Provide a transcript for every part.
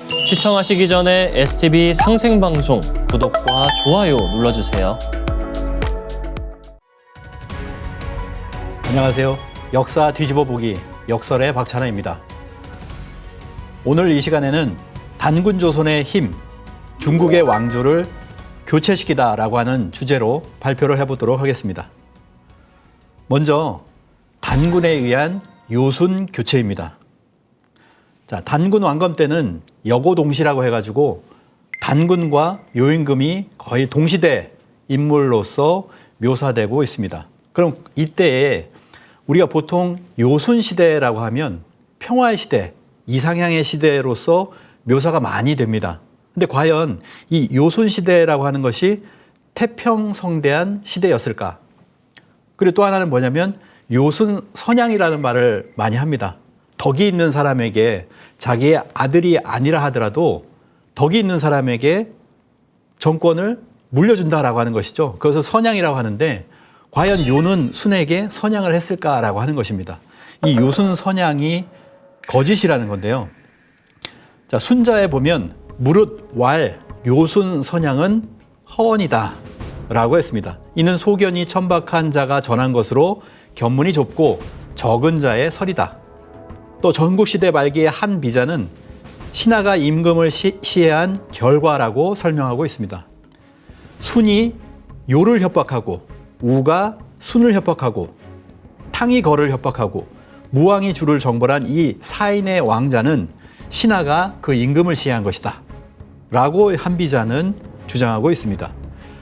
시청하시기 전에 STV 상생방송 구독과 좋아요 눌러주세요. 안녕하세요. 역사 뒤집어보기 역설의 박찬하입니다. 오늘 이 시간에는 단군조선의 힘, 중국의 왕조를 교체시키다라고 하는 주제로 발표를 해보도록 하겠습니다. 먼저 단군에 의한 요순 교체입니다. 자, 단군 왕검 때는 여고동시라고 해가지고 단군과 요임금이 거의 동시대 인물로서 묘사되고 있습니다. 그럼 이때에 우리가 보통 요순 시대라고 하면 평화의 시대, 이상향의 시대로서 묘사가 많이 됩니다. 근데 과연 이 요순 시대라고 하는 것이 태평성대한 시대였을까? 그리고 또 하나는 뭐냐면 요순 선양이라는 말을 많이 합니다. 덕이 있는 사람에게 자기의 아들이 아니라 하더라도 덕이 있는 사람에게 정권을 물려준다라고 하는 것이죠. 그래서 선양이라고 하는데 과연 요는 순에게 선양을 했을까라고 하는 것입니다. 이 요순 선양이 거짓이라는 건데요. 자, 순자에 보면 무릇 왈 요순 선양은 허언이다 라고 했습니다. 이는 소견이 천박한 자가 전한 것으로 견문이 좁고 적은 자의 설이다. 또 전국시대 말기의 한 비자는 신하가 임금을 시해한 결과라고 설명하고 있습니다. 순이 요를 협박하고 우가 순을 협박하고 탕이 거를 협박하고 무왕이 주를 정벌한 이 사인의 왕자는 신하가 그 임금을 시해한 것이다 라고 한비자는 주장하고 있습니다.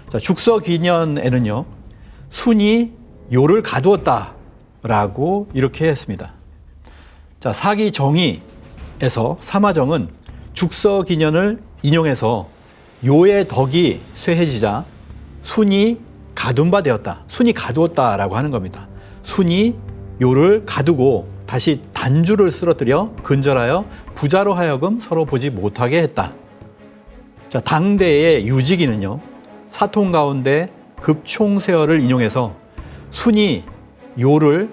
자, 죽서기년에는요 순이 요를 가두었다 라고 이렇게 했습니다. 자, 사기정의에서 사마정은 죽서기년을 인용해서 요의 덕이 쇠해지자 순이 가둔 바 되었다. 순이 가두었다라고 하는 겁니다. 순이 요를 가두고 다시 단주를 쓰러뜨려 근절하여 부자로 하여금 서로 보지 못하게 했다. 자, 당대의 유지기는요. 사통 가운데 급총세어를 인용해서 순이 요를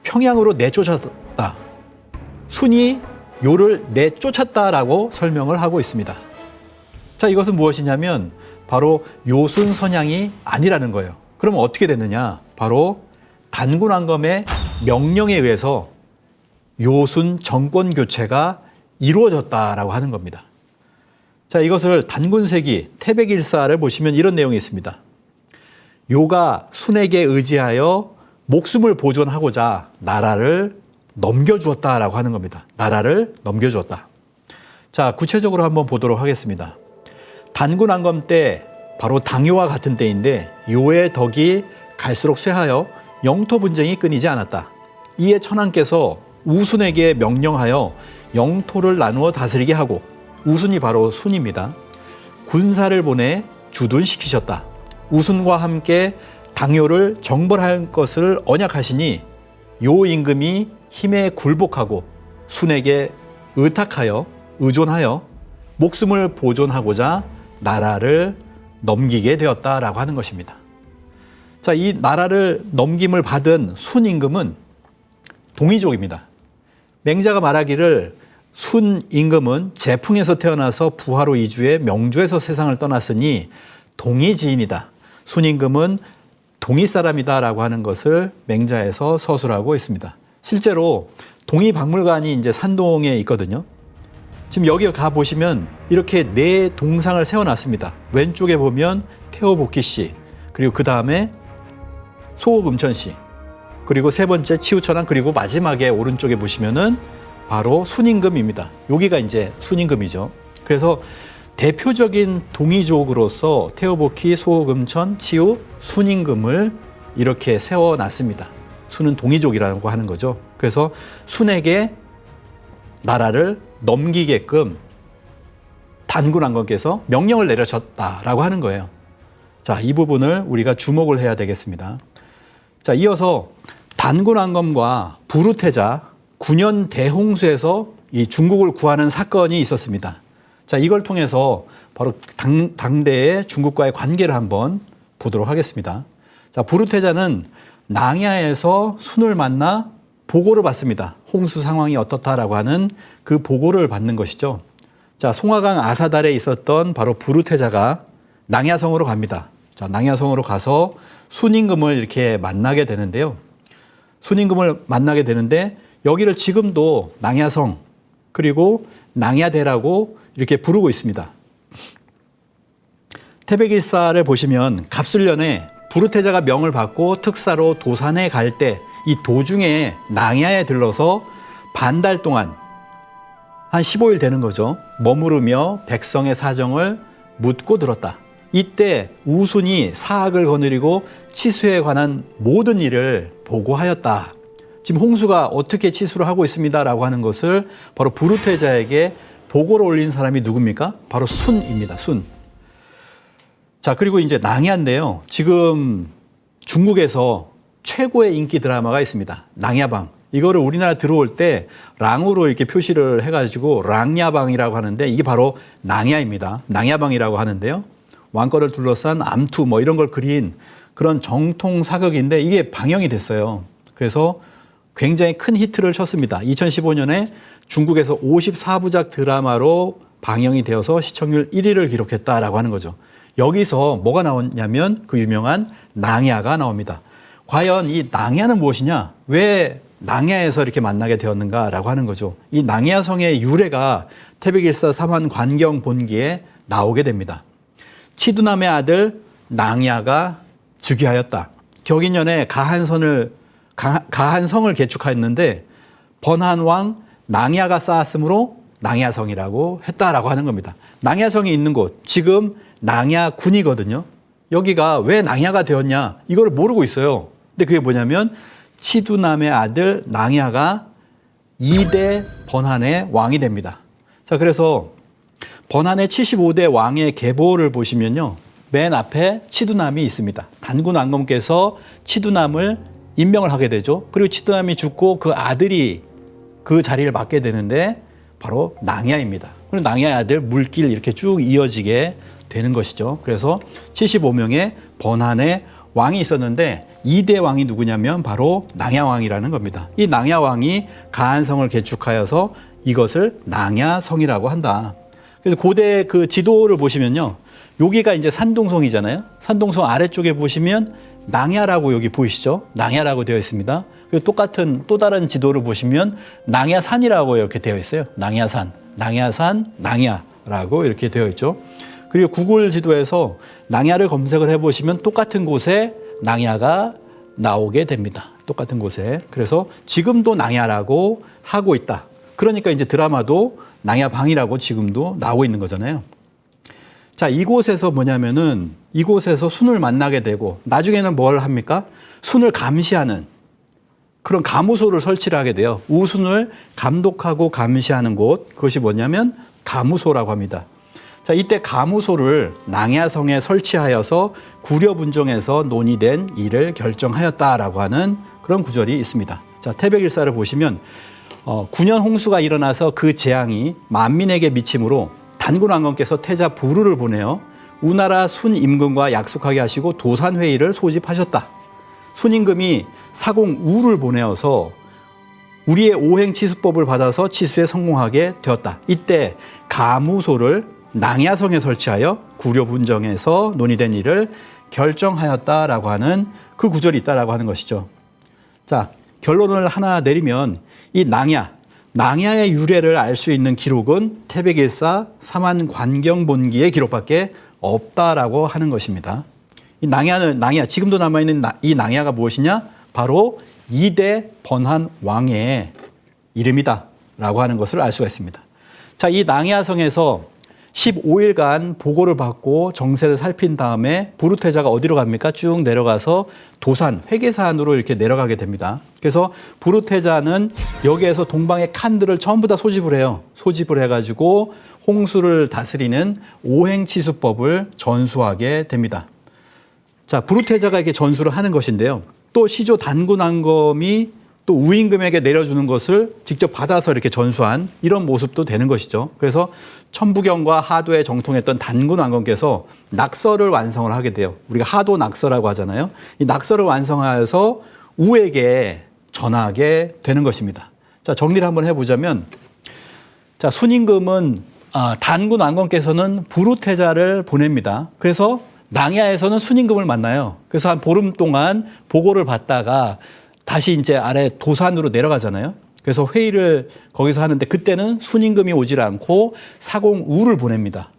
평양으로 내쫓았다. 순이 요를 내쫓았다라고 설명을 하고 있습니다. 자, 이것은 무엇이냐면 바로 요순 선양이 아니라는 거예요. 그러면 어떻게 됐느냐? 바로 단군 왕검의 명령에 의해서 요순 정권 교체가 이루어졌다라고 하는 겁니다. 자, 이것을 단군세기 태백일사를 보시면 이런 내용이 있습니다. 요가 순에게 의지하여 목숨을 보존하고자 나라를 넘겨주었다라고 하는 겁니다. 나라를 넘겨주었다. 자, 구체적으로 한번 보도록 하겠습니다. 단군 왕검 때 바로 당요와 같은 때인데 요의 덕이 갈수록 쇠하여 영토 분쟁이 끊이지 않았다. 이에 천황께서 우순에게 명령하여 영토를 나누어 다스리게 하고 우순이 바로 순입니다. 군사를 보내 주둔시키셨다. 우순과 함께 당요를 정벌할 것을 언약하시니 요 임금이 힘에 굴복하고 순에게 의탁하여 의존하여 목숨을 보존하고자 나라를 넘기게 되었다라고 하는 것입니다. 자, 이 나라를 넘김을 받은 순 임금은 동이족입니다. 맹자가 말하기를 순 임금은 제풍에서 태어나서 부하로 이주해 명조에서 세상을 떠났으니 동이지인이다. 순 임금은 동이 사람이다라고 하는 것을 맹자에서 서술하고 있습니다. 실제로 동이박물관이 이제 산동에 있거든요. 지금 여기 가 보시면 이렇게 네 동상을 세워놨습니다. 왼쪽에 보면 태호복희 씨, 그리고 그 다음에 소옥음천 씨, 그리고 세 번째 치우천왕, 그리고 마지막에 오른쪽에 보시면은 바로 순임금입니다. 여기가 이제 순임금이죠. 그래서 대표적인 동이족으로서 태호복희, 소옥음천, 치우, 순임금을 이렇게 세워놨습니다. 순은 동이족이라고 하는 거죠. 그래서 순에게 나라를 넘기게끔 단군 왕건께서 명령을 내려셨다라고 하는 거예요. 자, 이 부분을 우리가 주목을 해야 되겠습니다. 자, 이어서 단군 왕검과 부르태자 9년 대홍수에서 이 중국을 구하는 사건이 있었습니다. 자, 이걸 통해서 바로 당대의 중국과의 관계를 한번 보도록 하겠습니다. 자, 부르태자는 낭야에서 순을 만나 보고를 받습니다. 홍수 상황이 어떻다라고 하는 그 보고를 받는 것이죠. 자, 송화강 아사달에 있었던 바로 부르테자가 낭야성으로 갑니다. 자, 낭야성으로 가서 순임금을 이렇게 만나게 되는데요. 순임금을 만나게 되는데 여기를 지금도 낭야성 그리고 낭야대라고 이렇게 부르고 있습니다. 태백일사를 보시면 갑술년에 부르테자가 명을 받고 특사로 도산에 갈 때 이 도중에 낭야에 들러서 반달 동안 한 15일 되는 거죠. 머무르며 백성의 사정을 묻고 들었다. 이때 우순이 사학을 거느리고 치수에 관한 모든 일을 보고하였다. 지금 홍수가 어떻게 치수를 하고 있습니다라고 하는 것을 바로 부르테자에게 보고를 올린 사람이 누굽니까? 바로 순입니다. 순. 자, 그리고 이제 낭야인데요. 지금 중국에서 최고의 인기 드라마가 있습니다. 낭야방. 이거를 우리나라 들어올 때 랑으로 이렇게 표시를 해가지고 랑야방이라고 하는데 이게 바로 낭야입니다. 낭야방이라고 하는데요. 왕권을 둘러싼 암투 뭐 이런 걸 그린 그런 정통 사극인데 이게 방영이 됐어요. 그래서 굉장히 큰 히트를 쳤습니다. 2015년에 중국에서 54부작 드라마로 방영이 되어서 시청률 1위를 기록했다라고 하는 거죠. 여기서 뭐가 나오냐면 그 유명한 낭야가 나옵니다. 과연 이 낭야는 무엇이냐? 왜 낭야에서 이렇게 만나게 되었는가라고 하는 거죠. 이 낭야성의 유래가 태백일사 삼환 관경 본기에 나오게 됩니다. 치두남의 아들 낭야가 즉위하였다. 경인년에 가한성을 개축하였는데 번한왕 낭야가 쌓았으므로 낭야성이라고 했다라고 하는 겁니다. 낭야성이 있는 곳, 지금 낭야군이거든요. 여기가 왜 낭야가 되었냐? 이걸 모르고 있어요. 근데 그게 뭐냐면 치두남의 아들 낭야가 2대 번한의 왕이 됩니다. 자, 그래서 번한의 75대 왕의 계보를 보시면요. 맨 앞에 치두남이 있습니다. 단군 왕검께서 치두남을 임명을 하게 되죠. 그리고 치두남이 죽고 그 아들이 그 자리를 맡게 되는데 바로 낭야입니다. 그리고 낭야의 아들 물길 이렇게 쭉 이어지게 되는 것이죠. 그래서 75명의 번한의 왕이 있었는데 2대 왕이 누구냐면 바로 낭야왕이라는 겁니다. 이 낭야왕이 가한성을 개축하여서 이것을 낭야성이라고 한다. 그래서 고대 그 지도를 보시면요. 여기가 이제 산동성이잖아요. 산동성 아래쪽에 보시면 낭야라고 여기 보이시죠? 낭야라고 되어 있습니다. 그리고 똑같은 또 다른 지도를 보시면 낭야산이라고 이렇게 되어 있어요. 낭야산, 낭야라고 이렇게 되어 있죠. 그리고 구글 지도에서 낭야를 검색을 해보시면 똑같은 곳에 낭야가 나오게 됩니다. 똑같은 곳에. 그래서 지금도 낭야라고 하고 있다. 그러니까 이제 드라마도 낭야방이라고 지금도 나오고 있는 거잖아요. 자, 이곳에서 뭐냐면은 이곳에서 순을 만나게 되고 나중에는 뭘 합니까? 순을 감시하는 그런 가무소를 설치를 하게 돼요. 우순을 감독하고 감시하는 곳, 그것이 뭐냐면 가무소라고 합니다. 자, 이때 가무소를 낭야성에 설치하여서 구려분정에서 논의된 일을 결정하였다라고 하는 그런 구절이 있습니다. 자, 태백일사를 보시면 9년 홍수가 일어나서 그 재앙이 만민에게 미침으로 단군 왕건께서 태자 부르를 보내어 우나라 순임금과 약속하게 하시고 도산회의를 소집하셨다. 순임금이 사공 우를 보내어서 우리의 오행치수법을 받아서 치수에 성공하게 되었다. 이때 가무소를 낭야성에 설치하여 구려분정에서 논의된 일을 결정하였다라고 하는 그 구절이 있다라고 하는 것이죠. 자, 결론을 하나 내리면 이 낭야의 유래를 알 수 있는 기록은 태백일사 삼환 관경본기의 기록밖에 없다라고 하는 것입니다. 이 낭야 지금도 남아있는 이 낭야가 무엇이냐? 바로 2대 번한 왕의 이름이다라고 하는 것을 알 수가 있습니다. 자, 이 낭야성에서 15일간 보고를 받고 정세를 살핀 다음에 부르테자가 어디로 갑니까? 쭉 내려가서 도산, 회계산으로 이렇게 내려가게 됩니다. 그래서 부르테자는 여기에서 동방의 칸들을 전부 다 소집을 해요. 소집을 해가지고 홍수를 다스리는 오행치수법을 전수하게 됩니다. 자, 부르테자가 이렇게 전수를 하는 것인데요. 또 시조 단군왕검이 또 우임금에게 내려주는 것을 직접 받아서 이렇게 전수한 이런 모습도 되는 것이죠. 그래서 천부경과 하도에 정통했던 단군 왕건께서 낙서를 완성을 하게 돼요. 우리가 하도 낙서라고 하잖아요. 이 낙서를 완성하여서 우에게 전하게 되는 것입니다. 자, 정리를 한번 해보자면, 자, 순임금은 단군 왕건께서는 부루태자를 보냅니다. 그래서 낭야에서는 순임금을 만나요. 그래서 한 보름 동안 보고를 받다가 다시 이제 아래 도산으로 내려가잖아요. 그래서 회의를 거기서 하는데 그때는 순임금이 오질 않고 사공우를 보냅니다.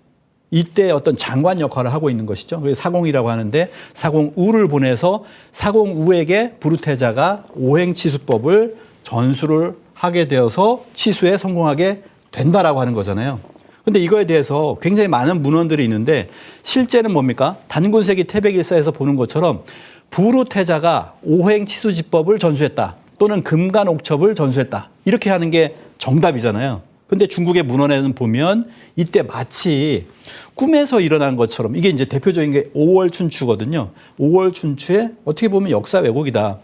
이때 어떤 장관 역할을 하고 있는 것이죠. 그래서 사공이라고 하는데 사공우를 보내서 사공우에게 부루태자가 오행치수법을 전수를 하게 되어서 치수에 성공하게 된다라고 하는 거잖아요. 근데 이거에 대해서 굉장히 많은 문헌들이 있는데 실제는 뭡니까? 단군세기 태백일사에서 보는 것처럼 부루태자가 오행치수지법을 전수했다. 또는 금간옥첩을 전수했다. 이렇게 하는 게 정답이잖아요. 근데 중국의 문헌에는 보면 이때 마치 꿈에서 일어난 것처럼 이게 이제 대표적인 게 5월 춘추거든요. 5월 춘추에 어떻게 보면 역사 왜곡이다.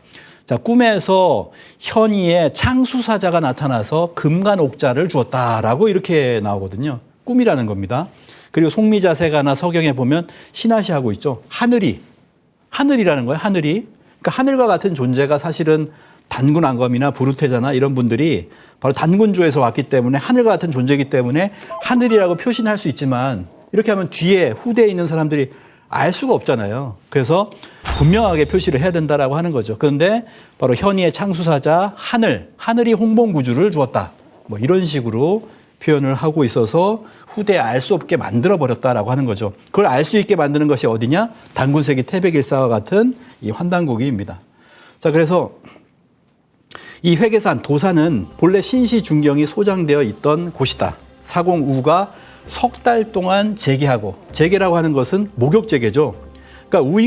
자, 꿈에서 현이의 창수사자가 나타나서 금간옥자를 주었다라고 이렇게 나오거든요. 꿈이라는 겁니다. 그리고 송미자세가나 서경에 보면 신하시 하고 있죠. 하늘이라는 거예요. 하늘이. 그러니까 하늘과 같은 존재가 사실은 단군 왕검이나 부루태자나 이런 분들이 바로 단군주에서 왔기 때문에 하늘과 같은 존재이기 때문에 하늘이라고 표시할 수 있지만 이렇게 하면 뒤에 후대에 있는 사람들이 알 수가 없잖아요. 그래서 분명하게 표시를 해야 된다라고 하는 거죠. 그런데 바로 현이의 창수사자 하늘이 홍봉구주를 주었다. 뭐 이런 식으로 표현을 하고 있어서 후대에 알 수 없게 만들어 버렸다라고 하는 거죠. 그걸 알 수 있게 만드는 것이 어디냐? 단군세기 태백일사와 같은 이 환단고기입니다. 자, 그래서 이 회계산 도산은 본래 신시중경이 소장되어 있던 곳이다. 사공우가 석 달 동안 재개하고, 재개라고 하는 것은 목욕재개죠. 그러니까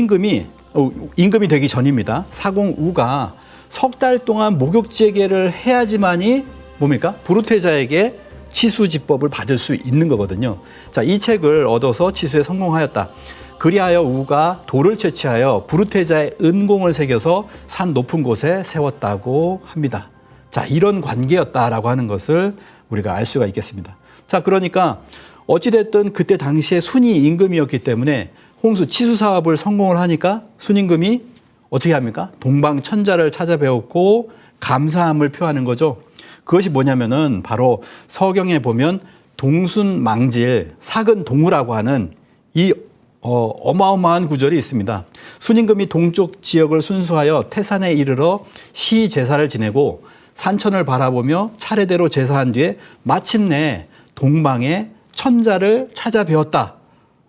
임금이 되기 전입니다. 사공우가 석 달 동안 목욕재개를 해야지만이 뭡니까? 부루태자에게 치수지법을 받을 수 있는 거거든요. 자, 이 책을 얻어서 치수에 성공하였다. 그리하여 우가 돌을 채취하여 부루태자의 은공을 새겨서 산 높은 곳에 세웠다고 합니다. 자, 이런 관계였다라고 하는 것을 우리가 알 수가 있겠습니다. 자, 그러니까 어찌됐든 그때 당시에 순이 임금이었기 때문에 홍수 치수 사업을 성공을 하니까 순임금이 어떻게 합니까? 동방천자를 찾아 배웠고 감사함을 표하는 거죠. 그것이 뭐냐면은 바로 서경에 보면 동순망질 사근동우라고 하는 이 어마어마한 구절이 있습니다. 순임금이 동쪽 지역을 순수하여 태산에 이르러 시 제사를 지내고 산천을 바라보며 차례대로 제사한 뒤에 마침내 동방에 천자를 찾아 배웠다.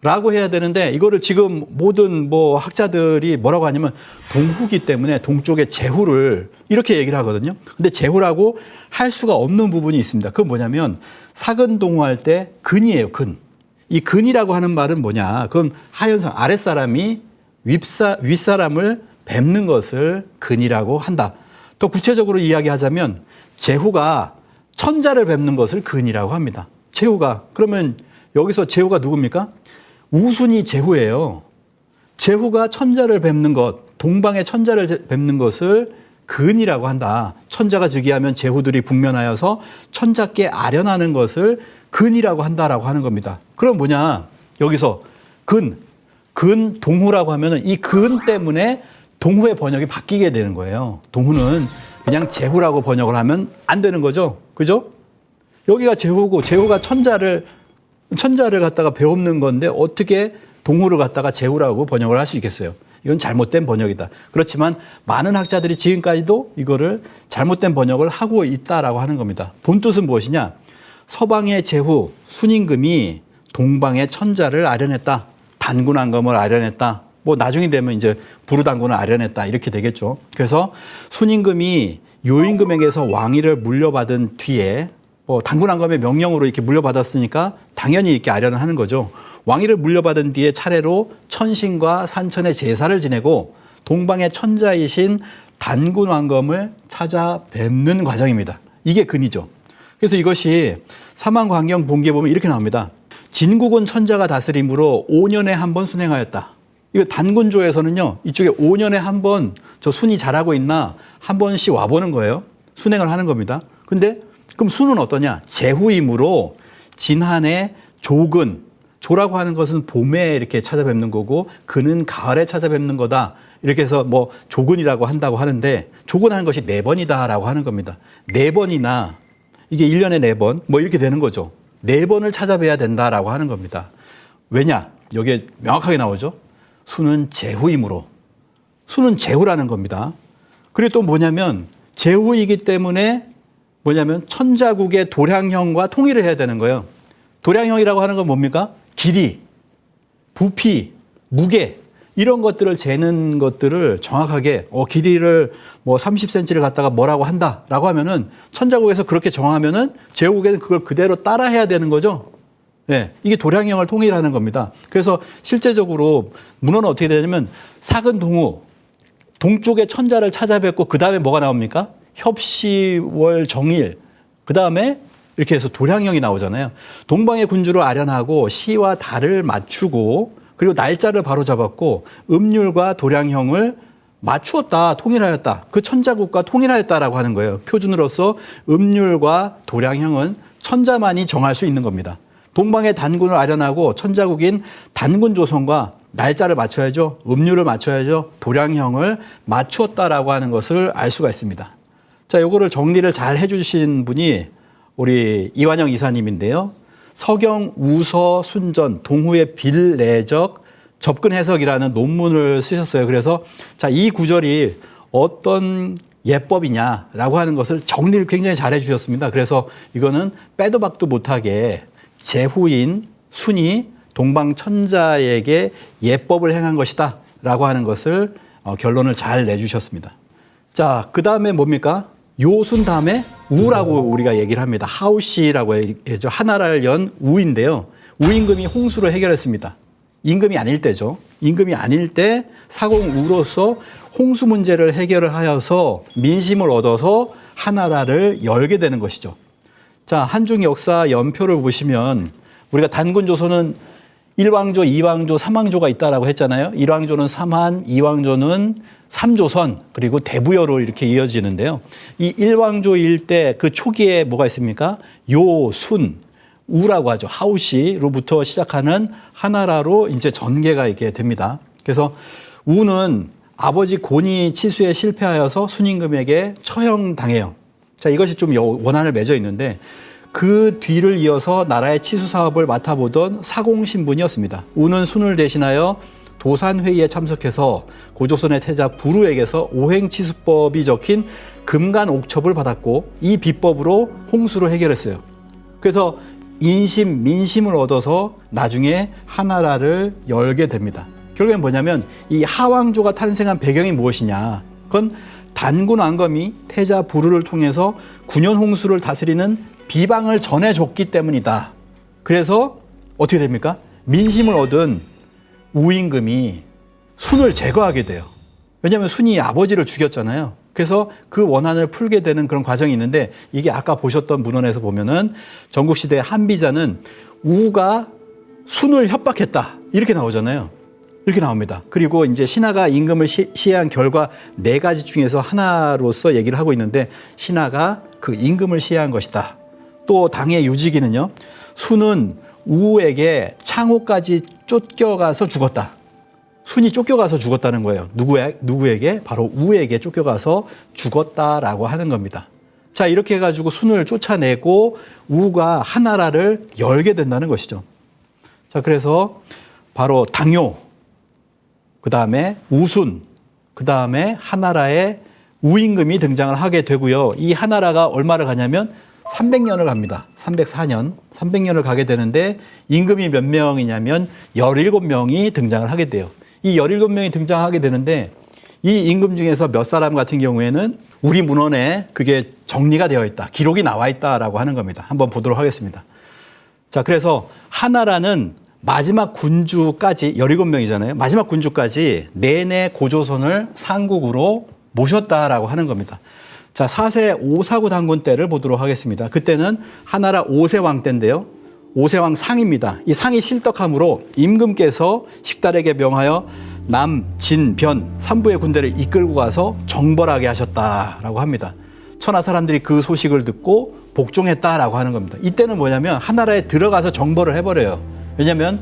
라고 해야 되는데 이거를 지금 모든 학자들이 뭐라고 하냐면 동후기 때문에 동쪽의 제후를 이렇게 얘기를 하거든요. 근데 제후라고 할 수가 없는 부분이 있습니다. 그건 뭐냐면 사근동후할 때 근이에요. 근. 이 근이라고 하는 말은 뭐냐. 그건 하현상 아랫사람이 윗사람을 뵙는 것을 근이라고 한다. 더 구체적으로 이야기하자면 제후가 천자를 뵙는 것을 근이라고 합니다. 제후가. 그러면 여기서 제후가 누굽니까? 우순이 제후예요. 제후가 천자를 뵙는 것, 동방의 천자를 뵙는 것을 근이라고 한다. 천자가 즉위하면 제후들이 북면하여서 천자께 아련하는 것을 근이라고 한다라고 하는 겁니다. 그럼 뭐냐? 여기서 근 동후라고 하면은 이 근 때문에 동후의 번역이 바뀌게 되는 거예요. 동후는 그냥 제후라고 번역을 하면 안 되는 거죠. 그죠? 여기가 제후고 제후가 천자를 갖다가 배우는 건데 어떻게 동후를 갖다가 제후라고 번역을 할 수 있겠어요? 이건 잘못된 번역이다. 그렇지만 많은 학자들이 지금까지도 이거를 잘못된 번역을 하고 있다라고 하는 겁니다. 본 뜻은 무엇이냐? 서방의 제후 순임금이 동방의 천자를 아련했다. 단군왕검을 아련했다. 나중에 되면 이제 부루단군을 아련했다. 이렇게 되겠죠. 그래서 순임금이 요임금에게서 왕위를 물려받은 뒤에 단군왕검의 명령으로 이렇게 물려받았으니까 당연히 이렇게 아련을 하는 거죠. 왕위를 물려받은 뒤에 차례로 천신과 산천의 제사를 지내고 동방의 천자이신 단군왕검을 찾아뵙는 과정입니다. 이게 근이죠. 그래서 이것이 사망광경 본기에 보면 이렇게 나옵니다. 진국은 천자가 다스림으로 5년에 한 번 순행하였다. 이거 단군조에서는요, 이쪽에 5년에 한 번 저 순이 잘하고 있나 한 번씩 와보는 거예요. 순행을 하는 겁니다. 근데 그럼 순은 어떠냐? 제후이므로 진한의 조근, 조라고 하는 것은 봄에 이렇게 찾아뵙는 거고 근은 가을에 찾아뵙는 거다. 이렇게 해서 조근이라고 한다고 하는데 조근하는 것이 4번이다라고 하는 겁니다. 4번이나 이게 1년에 4번 이렇게 되는 거죠. 4번을 찾아뵈야 된다라고 하는 겁니다. 왜냐? 여기에 명확하게 나오죠. 수는 제후이므로. 수는 제후라는 겁니다. 그리고 또 뭐냐면 제후이기 때문에 뭐냐면 천자국의 도량형과 통일을 해야 되는 거예요. 도량형이라고 하는 건 뭡니까? 길이, 부피, 무게 이런 것들을 재는 것들을 정확하게 길이를 뭐 30cm를 갖다가 뭐라고 한다라고 하면은 천자국에서 그렇게 정하면은 제후국에는 그걸 그대로 따라 해야 되는 거죠. 네, 이게 도량형을 통일하는 겁니다. 그래서 실제적으로 문헌은 어떻게 되냐면 사근 동우 동쪽의 천자를 찾아뵙고 그 다음에 뭐가 나옵니까? 협시월 정일 그 다음에 이렇게 해서 도량형이 나오잖아요. 동방의 군주를 아련하고 시와 달을 맞추고 그리고 날짜를 바로 잡았고 음률과 도량형을 맞추었다, 통일하였다. 그 천자국과 통일하였다라고 하는 거예요. 표준으로서 음률과 도량형은 천자만이 정할 수 있는 겁니다. 동방의 단군을 아련하고 천자국인 단군 조선과 날짜를 맞춰야죠. 음률을 맞춰야죠. 도량형을 맞추었다라고 하는 것을 알 수가 있습니다. 자, 요거를 정리를 잘 해주신 분이 우리 이완영 이사님인데요. 서경 우서 순전 동후의 빌내적 접근 해석이라는 논문을 쓰셨어요. 그래서 자, 이 구절이 어떤 예법이냐라고 하는 것을 정리를 굉장히 잘 해주셨습니다. 그래서 이거는 빼도 박도 못하게 제후인 순이 동방 천자에게 예법을 행한 것이다 라고 하는 것을 결론을 잘 내주셨습니다. 자, 그 다음에 뭡니까? 요순 다음에 우라고 우리가 얘기를 합니다. 하우시라고 얘기하죠. 하나라를 연 우인데요. 우임금이 홍수를 해결했습니다. 임금이 아닐 때죠. 임금이 아닐 때 사공우로서 홍수 문제를 해결을 하여서 민심을 얻어서 하나라를 열게 되는 것이죠. 자, 한중 역사 연표를 보시면 우리가 단군 조선은 1왕조, 2왕조, 3왕조가 있다라고 했잖아요. 1왕조는 삼한, 2왕조는 삼조선, 그리고 대부여로 이렇게 이어지는데요. 이 1왕조일 때 그 초기에 뭐가 있습니까? 요, 순, 우라고 하죠. 하우시로부터 시작하는 하나라로 이제 전개가 이렇게 됩니다. 그래서 우는 아버지 고니 치수에 실패하여서 순임금에게 처형당해요. 자, 이것이 좀 원한을 맺어 있는데 그 뒤를 이어서 나라의 치수 사업을 맡아보던 사공신분이었습니다. 우는 순을 대신하여 도산회의에 참석해서 고조선의 태자 부루에게서 오행치수법이 적힌 금간옥첩을 받았고 이 비법으로 홍수를 해결했어요. 그래서 인심, 민심을 얻어서 나중에 하나라를 열게 됩니다. 결국엔 뭐냐면 이 하왕조가 탄생한 배경이 무엇이냐. 그건 단군 왕검이 태자 부루를 통해서 9년 홍수를 다스리는 비방을 전해줬기 때문이다. 그래서 어떻게 됩니까? 민심을 얻은 우임금이 순을 제거하게 돼요. 왜냐하면 순이 아버지를 죽였잖아요. 그래서 그 원한을 풀게 되는 그런 과정이 있는데 이게 아까 보셨던 문헌에서 보면은 전국시대 한비자는 우가 순을 협박했다. 이렇게 나오잖아요. 이렇게 나옵니다. 그리고 이제 신하가 임금을 시해한 결과 4가지 중에서 하나로서 얘기를 하고 있는데 신하가 그 임금을 시해한 것이다. 또 당의 유지기는요. 순은 우에게 창호까지 쫓겨가서 죽었다. 순이 쫓겨가서 죽었다는 거예요. 누구에게? 바로 우에게 쫓겨가서 죽었다라고 하는 겁니다. 자, 이렇게 해가지고 순을 쫓아내고 우가 하나라를 열게 된다는 것이죠. 자, 그래서 바로 당요, 그 다음에 우순, 그 다음에 하나라의 우임금이 등장을 하게 되고요. 이 하나라가 얼마를 가냐면 300년을 갑니다. 304년, 300년을 가게 되는데 임금이 몇 명이냐면 17명이 등장을 하게 돼요. 이 17명이 등장하게 되는데 이 임금 중에서 몇 사람 같은 경우에는 우리 문헌에 그게 정리가 되어 있다. 기록이 나와 있다라고 하는 겁니다. 한번 보도록 하겠습니다. 자, 그래서 하나라는 마지막 군주까지 17명이잖아요. 마지막 군주까지 내내 고조선을 상국으로 모셨다라고 하는 겁니다. 자, 4세 오사구 단군 때를 보도록 하겠습니다. 그때는 하나라 5세 왕 때인데요. 5세 왕 상입니다. 이 상이 실덕함으로 임금께서 식달에게 명하여 남, 진, 변 3부의 군대를 이끌고 가서 정벌하게 하셨다라고 합니다. 천하 사람들이 그 소식을 듣고 복종했다라고 하는 겁니다. 이때는 뭐냐면 하나라에 들어가서 정벌을 해버려요. 왜냐하면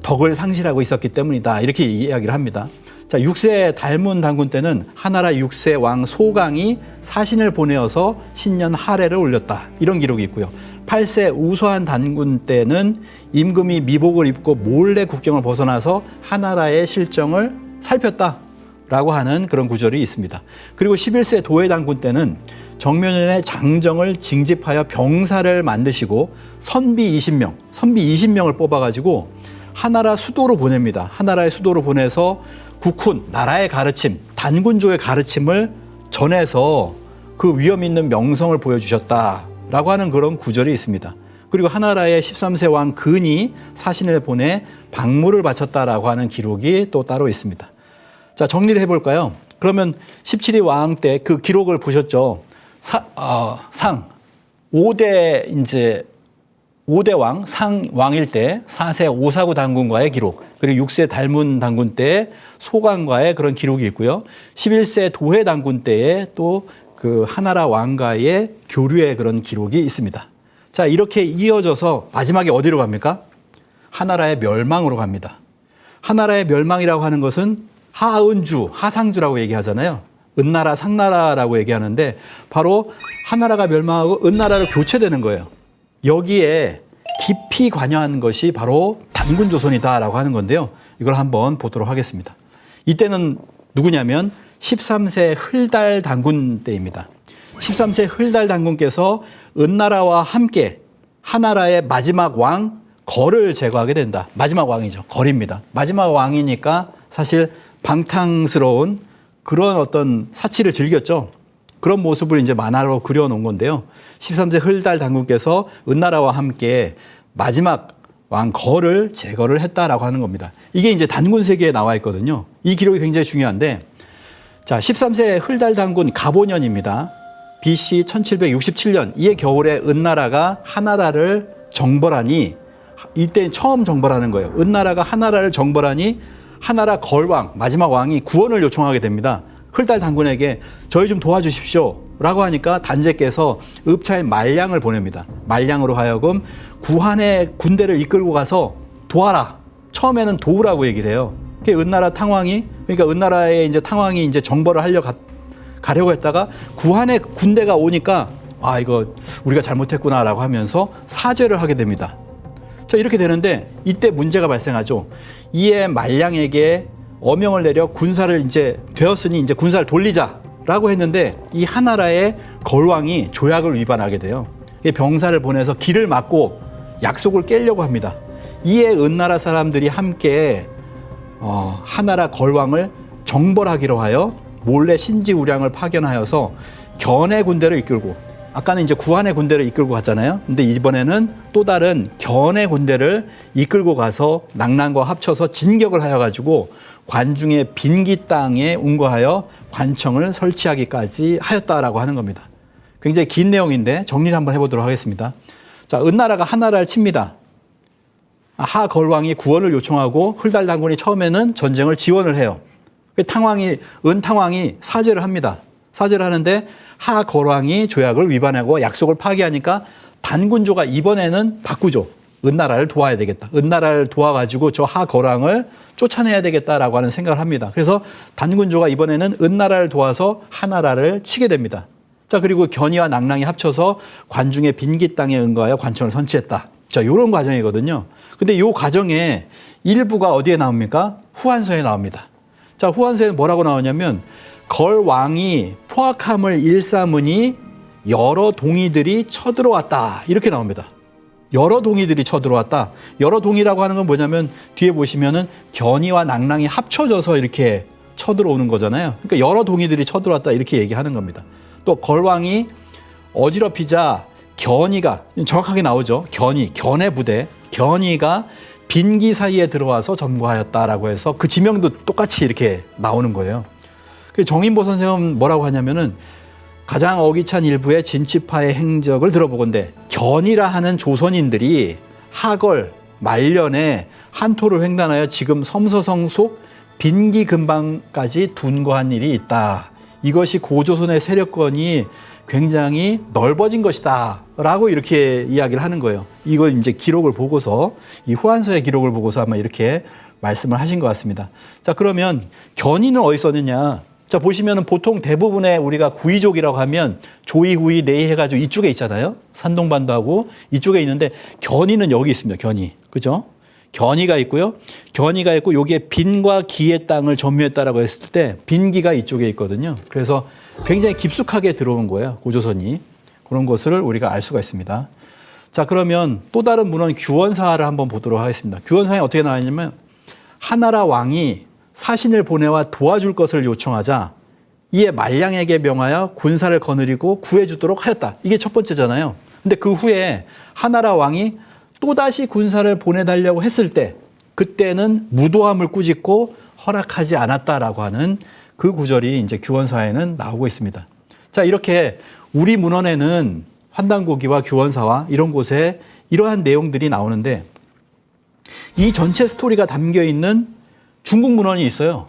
덕을 상실하고 있었기 때문이다. 이렇게 이야기를 합니다. 자, 6세 달문 단군 때는 하나라 6세 왕 소강이 사신을 보내어서 신년 하례를 올렸다. 이런 기록이 있고요. 8세 우수한 단군 때는 임금이 미복을 입고 몰래 국경을 벗어나서 하나라의 실정을 살폈다라고 하는 그런 구절이 있습니다. 그리고 11세 도회 단군 때는 정묘년에 장정을 징집하여 병사를 만드시고 선비 20명을 뽑아가지고 하나라 수도로 보냅니다. 하나라의 수도로 보내서 국훈, 나라의 가르침, 단군조의 가르침을 전해서 그 위험 있는 명성을 보여주셨다라고 하는 그런 구절이 있습니다. 그리고 하나라의 13세 왕 근이 사신을 보내 박무를 바쳤다라고 하는 기록이 또 따로 있습니다. 자, 정리를 해볼까요? 그러면 17위 왕 때 그 기록을 보셨죠? 5대 왕, 상 왕일 때 4세 오사구 단군과의 기록, 그리고 6세 달문 단군 때 소관과의 그런 기록이 있고요. 11세 도회 단군 때에 또 그 하나라 왕과의 교류의 그런 기록이 있습니다. 자, 이렇게 이어져서 마지막에 어디로 갑니까? 하나라의 멸망으로 갑니다. 하나라의 멸망이라고 하는 것은 하은주, 하상주라고 얘기하잖아요. 은나라, 상나라라고 얘기하는데 바로 하나라가 멸망하고 은나라로 교체되는 거예요. 여기에 깊이 관여한 것이 바로 단군조선이다라고 하는 건데요. 이걸 한번 보도록 하겠습니다. 이때는 누구냐면 13세 흘달 단군 때입니다. 13세 흘달 단군께서 은나라와 함께 하나라의 마지막 왕 거를 제거하게 된다. 마지막 왕이죠. 거입니다. 마지막 왕이니까 사실 방탕스러운 그런 어떤 사치를 즐겼죠. 그런 모습을 이제 만화로 그려놓은 건데요. 13세 흘달 단군께서 은나라와 함께 마지막 왕 거를 제거를 했다라고 하는 겁니다. 이게 이제 단군 세계에 나와 있거든요. 이 기록이 굉장히 중요한데, 자, 13세 흘달 단군 가보년입니다. BC 1767년 이해 겨울에 은나라가 하나라를 정벌하니, 이때 처음 정벌하는 거예요. 은나라가 하나라를 정벌하니 하나라 걸왕, 마지막 왕이 구원을 요청하게 됩니다. 흘달 단군에게 저희 좀 도와주십시오 라고 하니까 단제께서 읍차인 말량을 보냅니다. 말량으로 하여금 구한의 군대를 이끌고 가서 도와라. 처음에는 도우라고 얘기를 해요. 은나라 탕왕이, 그러니까 은나라의 이제 탕왕이 이제 정벌을 가려고 했다가 구한의 군대가 오니까 아, 이거 우리가 잘못했구나라고 하면서 사죄를 하게 됩니다. 자, 이렇게 되는데 이때 문제가 발생하죠. 이에 말량에게 어명을 내려 군사를 이제 되었으니 이제 군사를 돌리자라고 했는데 이 하나라의 걸왕이 조약을 위반하게 돼요. 병사를 보내서 길을 막고 약속을 깨려고 합니다. 이에 은나라 사람들이 함께 하나라 걸왕을 정벌하기로 하여 몰래 신지우량을 파견하여서 견의 군대를 이끌고, 아까는 이제 구한의 군대를 이끌고 갔잖아요. 근데 이번에는 또 다른 견의 군대를 이끌고 가서 낙난과 합쳐서 진격을 하여가지고 관중의 빈기 땅에 운거하여 관청을 설치하기까지 하였다라고 하는 겁니다. 굉장히 긴 내용인데 정리를 한번 해보도록 하겠습니다. 자, 은나라가 하나라를 칩니다. 하걸왕이 구원을 요청하고 흘달 단군이 처음에는 전쟁을 지원을 해요. 은탕왕이 사죄를 합니다. 사죄를 하는데 하걸왕이 조약을 위반하고 약속을 파기하니까 단군조가 이번에는 바꾸죠. 은나라를 도와야 되겠다. 은나라를 도와가지고 저 하걸왕을 쫓아내야 되겠다라고 하는 생각을 합니다. 그래서 단군조가 이번에는 은나라를 도와서 하나라를 치게 됩니다. 자, 그리고 견이와 낙랑이 합쳐서 관중의 빈기 땅에 응거하여 관청을 선치했다. 자, 이런 과정이거든요. 근데 이 과정에 일부가 어디에 나옵니까? 후한서에 나옵니다. 자, 후한서에 뭐라고 나오냐면 걸왕이 포악함을 일삼으니 여러 동이들이 쳐들어왔다. 이렇게 나옵니다. 여러 동이들이 쳐들어왔다. 여러 동이라고 하는 건 뭐냐면 뒤에 보시면은 견이와 낙랑이 합쳐져서 이렇게 쳐들어오는 거잖아요. 그러니까 여러 동이들이 쳐들어왔다. 이렇게 얘기하는 겁니다. 또 걸왕이 어지럽히자 견이가, 정확하게 나오죠. 견의 부대, 견이가 빈기 사이에 들어와서 점거하였다라고 해서 그 지명도 똑같이 이렇게 나오는 거예요. 정인보 선생은 뭐라고 하냐면은 가장 어기찬 일부의 진치파의 행적을 들어보건대 견이라 하는 조선인들이 하걸 말년에 한토를 횡단하여 지금 섬서성 속 빈기 근방까지 둔거한 일이 있다. 이것이 고조선의 세력권이 굉장히 넓어진 것이다 라고 이렇게 이야기를 하는 거예요. 이걸 이제 기록을 보고서, 이 후한서의 기록을 보고서 아마 이렇게 말씀을 하신 것 같습니다. 자, 그러면 견이는 어디 썼느냐? 자, 보시면은 보통 대부분의 우리가 구이족이라고 하면 조이, 구이, 내이 해가지고 이쪽에 있잖아요. 산동반도하고 이쪽에 있는데 견이는 여기 있습니다. 견이. 그죠? 견이가 있고요. 견이가 있고 여기에 빈과 기의 땅을 점유했다라고 했을 때 빈기가 이쪽에 있거든요. 그래서 굉장히 깊숙하게 들어온 거예요. 고조선이. 그런 것을 우리가 알 수가 있습니다. 자, 그러면 또 다른 문헌 규원사를 한번 보도록 하겠습니다. 규원사에 어떻게 나왔냐면 하나라 왕이 사신을 보내와 도와줄 것을 요청하자 이에 말량에게 명하여 군사를 거느리고 구해주도록 하였다. 이게 첫 번째잖아요. 근데 그 후에 하나라 왕이 또다시 군사를 보내달라고 했을 때 그때는 무도함을 꾸짖고 허락하지 않았다라고 하는 그 구절이 이제 규원사에는 나오고 있습니다. 자, 이렇게 우리 문헌에는 환단고기와 규원사와 이런 곳에 이러한 내용들이 나오는데 이 전체 스토리가 담겨 있는 중국 문헌이 있어요.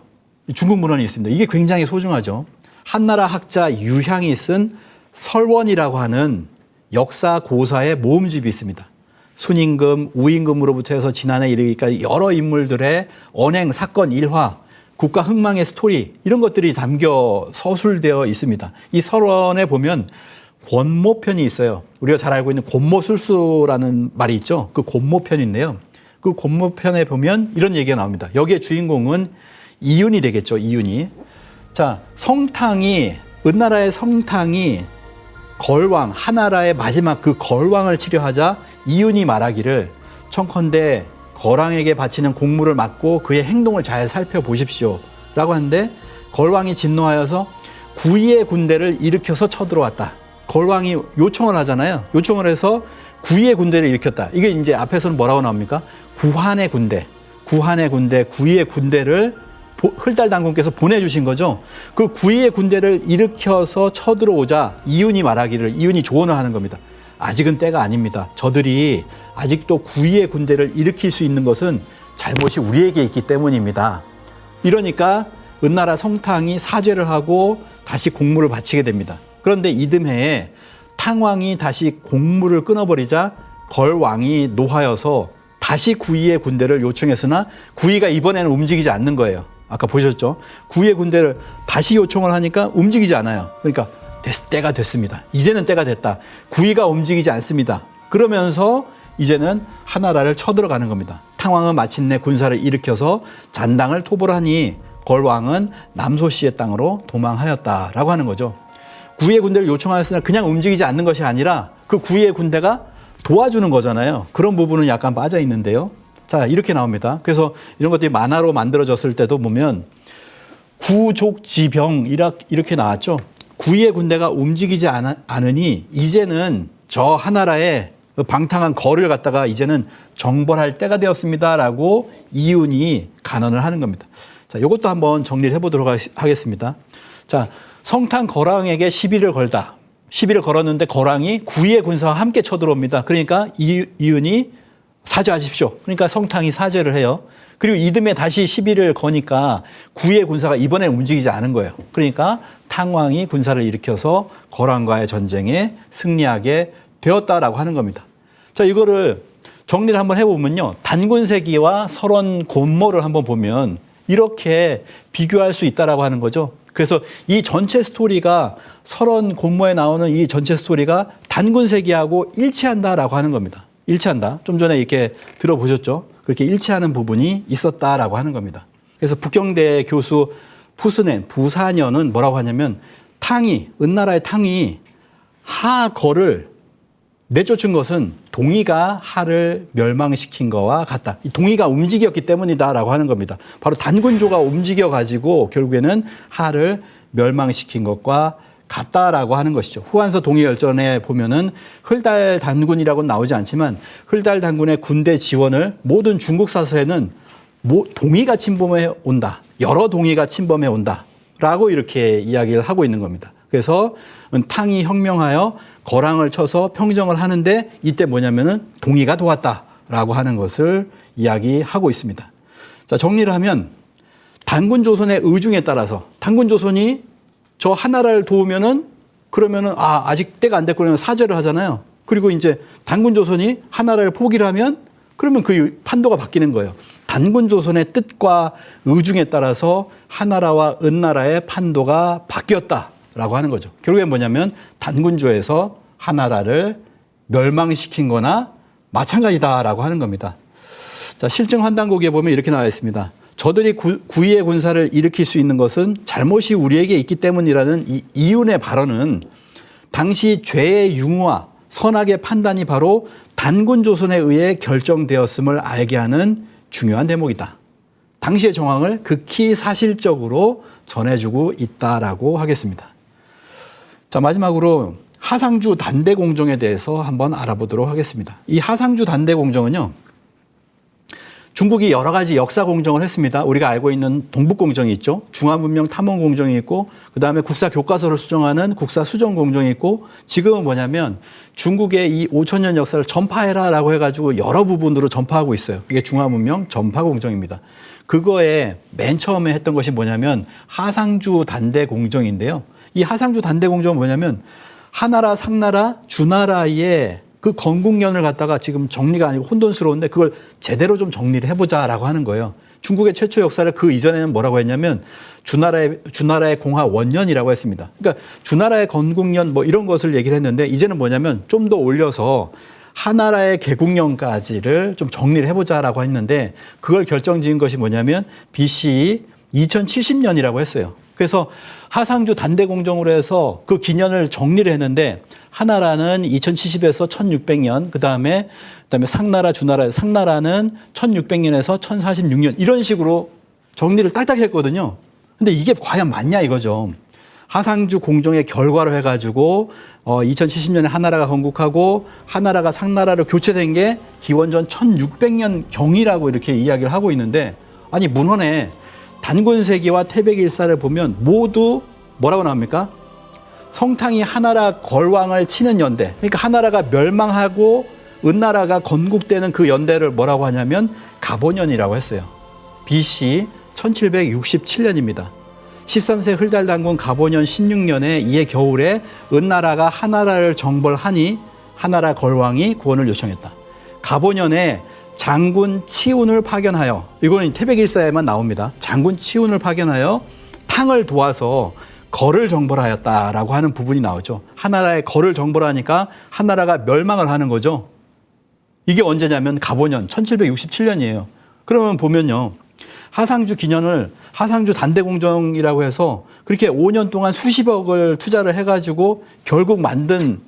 중국 문헌이 있습니다. 이게 굉장히 소중하죠. 한나라 학자 유향이 쓴 설원이라고 하는 역사 고사의 모음집이 있습니다. 순임금, 우임금으로부터 해서 지난해 이르기까지 여러 인물들의 언행, 사건, 일화, 국가 흥망의 스토리 이런 것들이 담겨 서술되어 있습니다. 이 설원에 보면 권모편이 있어요. 우리가 잘 알고 있는 권모술수라는 말이 있죠. 그 권모편인데요. 그 권모편에 보면 이런 얘기가 나옵니다. 여기에 주인공은 이윤이 되겠죠. 이윤이. 자, 성탕이 은나라의 성탕이 걸왕 하나라의 마지막 그 걸왕을 치려하자 이윤이 말하기를 청컨대 걸왕에게 바치는 공물을 맡고 그의 행동을 잘 살펴보십시오 라고 하는데 걸왕이 진노하여서 구이의 군대를 일으켜서 쳐들어왔다. 걸왕이 요청을 하잖아요. 요청을 해서 구이의 군대를 일으켰다. 이게 이제 앞에서는 뭐라고 나옵니까? 구한의 군대, 구이의 군대를 흘달 단군께서 보내주신 거죠. 그 구이의 군대를 일으켜서 쳐들어오자 이윤이 말하기를, 이윤이 조언을 하는 겁니다. 아직은 때가 아닙니다. 저들이 아직도 구이의 군대를 일으킬 수 있는 것은 잘못이 우리에게 있기 때문입니다. 이러니까 은나라 성탕이 사죄를 하고 다시 공물을 바치게 됩니다. 그런데 이듬해에 탕왕이 다시 공물을 끊어버리자 걸왕이 노하여서 다시 구이의 군대를 요청했으나 구이가 이번에는 움직이지 않는 거예요. 아까 보셨죠? 구이의 군대를 다시 요청을 하니까 움직이지 않아요. 그러니까 때가 됐습니다. 이제는 때가 됐다. 구이가 움직이지 않습니다. 그러면서 이제는 하나라를 쳐들어가는 겁니다. 탕왕은 마침내 군사를 일으켜서 잔당을 토벌하니 걸왕은 남소시의 땅으로 도망하였다라고 하는 거죠. 구이의 군대를 요청하였으나 그냥 움직이지 않는 것이 아니라 그 구이의 군대가 도와주는 거잖아요. 그런 부분은 약간 빠져 있는데요. 자, 이렇게 나옵니다. 그래서 이런 것들이 만화로 만들어졌을 때도 보면 구족지병 이렇게 나왔죠. 구이의 군대가 움직이지 않으니 이제는 저 하나라의 방탕한 거를 갖다가 이제는 정벌할 때가 되었습니다라고 이윤이 간언을 하는 겁니다. 자, 이것도 한번 정리를 해보도록 하겠습니다. 자, 성탕 거랑에게 시비를 걸다. 시비를 걸었는데 거랑이 구이의 군사와 함께 쳐들어옵니다. 그러니까 이윤이 사죄하십시오. 그러니까 성탕이 사죄를 해요. 그리고 이듬해 다시 시비를 거니까 구이의 군사가 이번에 움직이지 않은 거예요. 그러니까 탕왕이 군사를 일으켜서 거랑과의 전쟁에 승리하게 되었다라고 하는 겁니다. 자, 이거를 정리를 한번 해보면요. 단군세기와 설원 곤모를 한번 보면 이렇게 비교할 수 있다라고 하는 거죠. 그래서 이 전체 스토리가 설원 곤모에 나오는 이 전체 스토리가 단군세기하고 일치한다라고 하는 겁니다. 일치한다. 좀 전에 이렇게 들어보셨죠? 그렇게 일치하는 부분이 있었다라고 하는 겁니다. 그래서 북경대 교수 부사년은 뭐라고 하냐면 은나라의 탕이 하거를 내쫓은 것은 동이가 하를 멸망시킨 거와 같다. 이 동이가 움직였기 때문이다라고 하는 겁니다. 바로 단군조가 움직여가지고 결국에는 하를 멸망시킨 것과 같다라고 하는 것이죠. 후한서 동이열전에 보면은 흘달 단군이라고는 나오지 않지만 흘달 단군의 군대 지원을 모든 중국 사서에는 동이가 침범해 온다. 여러 동이가 침범해 온다라고 이렇게 이야기를 하고 있는 겁니다. 그래서 탕이 혁명하여 거랑을 쳐서 평정을 하는데 이때 뭐냐면은 동이가 도왔다라고 하는 것을 이야기하고 있습니다. 자, 정리를 하면 단군 조선의 의중에 따라서 단군 조선이 저 하나라를 도우면은 그러면은 아직 때가 안 됐고 그러면 사죄를 하잖아요. 그리고 이제 단군 조선이 하나라를 포기를 하면 그러면 그 판도가 바뀌는 거예요. 단군 조선의 뜻과 의중에 따라서 하나라와 은나라의 판도가 바뀌었다라고 하는 거죠. 결국엔 뭐냐면 단군조에서 하나라를 멸망시킨 거나 마찬가지다라고 하는 겁니다. 자, 실증 환단곡에 보면 이렇게 나와 있습니다. 저들이 구이의 군사를 일으킬 수 있는 것은 잘못이 우리에게 있기 때문이라는 이 이윤의 발언은 당시 죄의 융후와 선악의 판단이 바로 단군 조선에 의해 결정되었음을 알게 하는 중요한 대목이다. 당시의 정황을 극히 사실적으로 전해주고 있다라고 하겠습니다. 자, 마지막으로 하상주 단대공정에 대해서 한번 알아보도록 하겠습니다. 이 하상주 단대공정은요, 중국이 여러 가지 역사 공정을 했습니다. 우리가 알고 있는 동북공정이 있죠. 중화문명 탐험공정이 있고, 그 다음에 국사 교과서를 수정하는 국사수정공정이 있고, 지금은 뭐냐면 중국의 이 5,000년 역사를 전파해라라고 해가지고 여러 부분으로 전파하고 있어요. 이게 중화문명 전파공정입니다. 그거에 맨 처음에 했던 것이 뭐냐면 하상주 단대공정인데요. 이 하상주 단대공정은 뭐냐면 하나라, 상나라, 주나라의 그 건국년을 갖다가 지금 정리가 아니고 혼돈스러운데 그걸 제대로 좀 정리를 해보자라고 하는 거예요. 중국의 최초 역사를 그 이전에는 뭐라고 했냐면 주나라의 공화 원년이라고 했습니다. 그러니까 주나라의 건국년 뭐 이런 것을 얘기를 했는데 이제는 뭐냐면 좀 더 올려서 하나라의 개국년까지를 좀 정리를 해보자라고 했는데 그걸 결정지은 것이 뭐냐면 BC 2070년이라고 했어요. 그래서 하상주 단대공정으로 해서 그 기년을 정리를 했는데 하나라는 2070에서 1600년, 그다음에 상나라, 주나라, 상나라는 1600년에서 1046년 이런 식으로 정리를 딱딱 했거든요. 근데 이게 과연 맞냐 이거죠. 하상주 공정의 결과로 해가지고 2070년에 하나라가 건국하고 하나라가 상나라로 교체된 게 기원전 1600년 경이라고 이렇게 이야기를 하고 있는데 아니 문헌에 단군세기와 태백일사를 보면 모두 뭐라고 나옵니까? 성탕이 하나라 걸왕을 치는 연대. 그러니까 하나라가 멸망하고 은나라가 건국되는 그 연대를 뭐라고 하냐면 가보년이라고 했어요. BC 1767년입니다. 13세 흘달 단군 가보년 16년에 이해 겨울에 은나라가 하나라를 정벌하니 하나라 걸왕이 구원을 요청했다. 가보년에 장군 치운을 파견하여, 이거는 태백일사에만 나옵니다. 장군 치운을 파견하여 탕을 도와서 거를 정벌하였다라고 하는 부분이 나오죠. 하나라의 거를 정벌하니까 하나라가 멸망을 하는 거죠. 이게 언제냐면 가보년 1767년이에요. 그러면 보면요. 하상주 기년을 하상주 단대공정이라고 해서 그렇게 5년 동안 수십억을 투자를 해가지고 결국 만든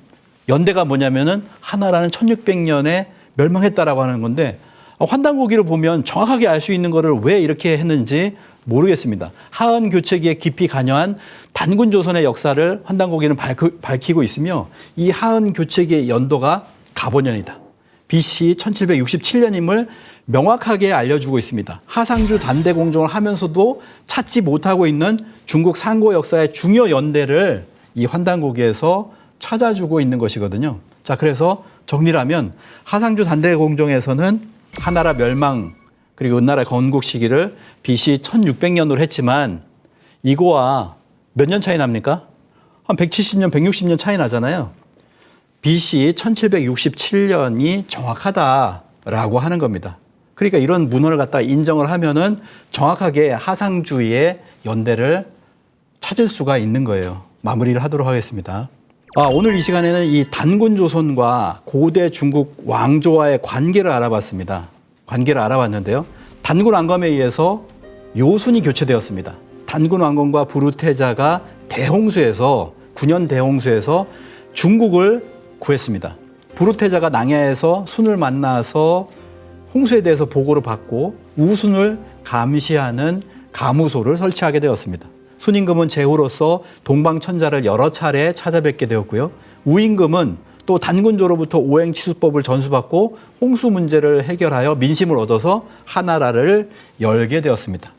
연대가 뭐냐면은 하나라는 1600년에 멸망했다라고 하는 건데 환단고기를 보면 정확하게 알 수 있는 거를 왜 이렇게 했는지 모르겠습니다. 하은 교체기에 깊이 관여한 단군 조선의 역사를 환단고기는 밝히고 있으며 이 하은 교체기의 연도가 가보년이다. BC 1767년임을 명확하게 알려주고 있습니다. 하상주 단대공정을 하면서도 찾지 못하고 있는 중국 상고 역사의 중요 연대를 이 환단고기에서 찾아주고 있는 것이거든요. 자, 그래서 정리를 하면 하상주 단대공정에서는 하나라 멸망 그리고 은나라 건국 시기를 BC 1600년으로 했지만 이거와 몇 년 차이 납니까? 한 170년, 160년 차이 나잖아요. BC 1767년이 정확하다라고 하는 겁니다. 그러니까 이런 문헌을 갖다 인정을 하면은 정확하게 하상주의 연대를 찾을 수가 있는 거예요. 마무리를 하도록 하겠습니다. 오늘 이 시간에는 이 단군 조선과 고대 중국 왕조와의 관계를 알아봤습니다. 관계를 알아봤는데요. 단군 왕검에 의해서 요순이 교체되었습니다. 단군 왕검과 부르테자가 대홍수에서 9년 대홍수에서 중국을 구했습니다. 부르테자가 낭야에서 순을 만나서 홍수에 대해서 보고를 받고 우순을 감시하는 가무소를 설치하게 되었습니다. 순임금은 제후로서 동방천자를 여러 차례 찾아뵙게 되었고요. 우임금은 또 단군조로부터 오행치수법을 전수받고 홍수 문제를 해결하여 민심을 얻어서 하나라를 열게 되었습니다.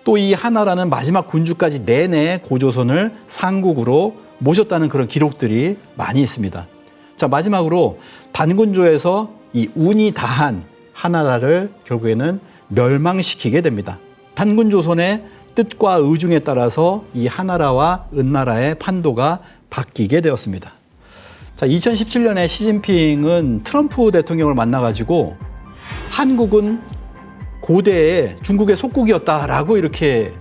또 이 하나라는 마지막 군주까지 내내 고조선을 상국으로 모셨다는 그런 기록들이 많이 있습니다. 자, 마지막으로 단군조에서 이 운이 다한 하나라를 결국에는 멸망시키게 됩니다. 단군조선의 뜻과 의중에 따라서 이 하나라와 은나라의 판도가 바뀌게 되었습니다. 자, 2017년에 시진핑은 트럼프 대통령을 만나가지고 한국은 고대에 중국의 속국이었다라고 이렇게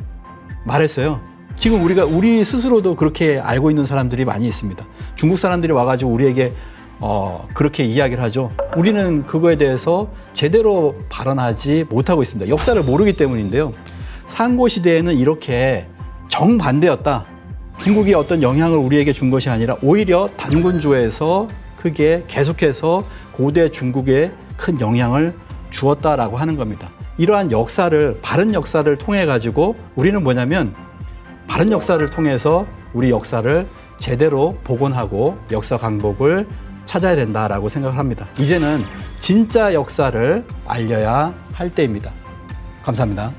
말했어요. 지금 우리 스스로도 그렇게 알고 있는 사람들이 많이 있습니다. 중국 사람들이 와가지고 우리에게 그렇게 이야기를 하죠. 우리는 그거에 대해서 제대로 발언하지 못하고 있습니다. 역사를 모르기 때문인데요. 상고시대에는 이렇게 정반대였다. 중국이 어떤 영향을 우리에게 준 것이 아니라 오히려 단군주에서 크게 계속해서 고대 중국에 큰 영향을 주었다라고 하는 겁니다. 이러한 역사를, 바른 역사를 통해 가지고 우리는 뭐냐면 바른 역사를 통해서 우리 역사를 제대로 복원하고 역사 강복을 찾아야 된다라고 생각을 합니다. 이제는 진짜 역사를 알려야 할 때입니다. 감사합니다.